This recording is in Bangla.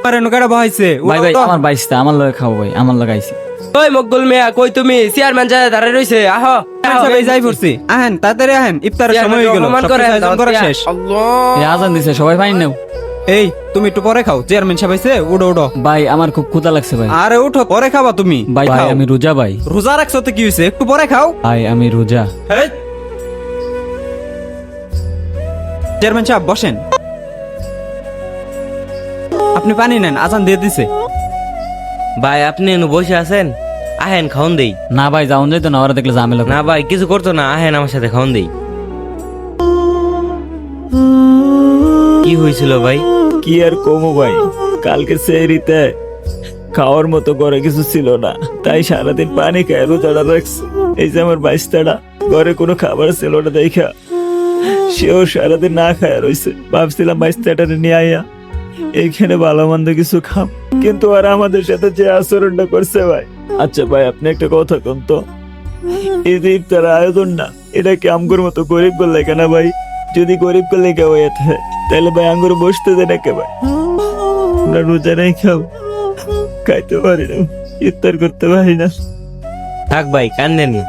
আরে নৌকাটা বহাইছে ভাই ভাই আমার বাইশটা আমার লগে খাও ভাই আমার লগে আইছি। ওই মকবুল মিয়া কই তুমি চেয়ারম্যান যায় দাঁড়ায় রইছে আহো সবাই যাই পড়ছি আহেন তাড়াতাড়ি আহেন ইফতারের সময় হয়ে গেল অপমান করে আয়োজন করা শেষ এই আজান দিছে সবাই পাই নাও। এই তুমি একটু পরে খাও চেয়ারম্যান সাহেব আইছে উঠো উঠো ভাই আমার খুব ক্ষুধা লাগছে ভাই। আরে উঠো পরে খাবা তুমি ভাই ভাই খাও। আমি রোজা ভাই। রোজা রাখছো তো কি হয়েছে একটু পরে খাও ভাই আমি রোজা। চেয়ারম্যান সাহেব বসেন আপনি পানি নেন আজান দিয়ে দিছে ভাই আপনি এনু বসে আছেন আহেন খাওন দেই না ভাই যাওন যাইতো না ওরা দেখলে ঝামেলা না ভাই কিছু করতো না আহেন আমার সাথে খাওন দেই কি হয়েছিল ভাই কি আর কমো ভাই, কালকে সেহরিতে খাওয়ার মতো ঘরে কিছু ছিল না, তাই সারাদিন পানি খায় রোজাটা রাখছে। এই যে আমার বাইশটাটা ঘরে কোনো খাবার ছিল না দেখা সেও সারাদিন না খায় রইছে। ভাবছিলাম বাইশটাটা নিয়ে আইয়া এইখানে ভালো মন্দ কিছু খাম, কিন্তু আর আমাদের সাথে যে আচরণটা করছে ভাই। আচ্ছা ভাই আপনি একটা কথা কোন তো, এই যে ইফতার আয়োজন না এটা কি আমগুর মতো গরিব করলে কেন ভাই? যদি গরিব করলে কেউ থাকে তাহলে ভাই আঙ্গুর বসতে দেয় না কে ভাই? আমরা রোজা নাই খাও, খাইতে পারি না, ইফতার করতে পারি না। থাক ভাই কান্দেন না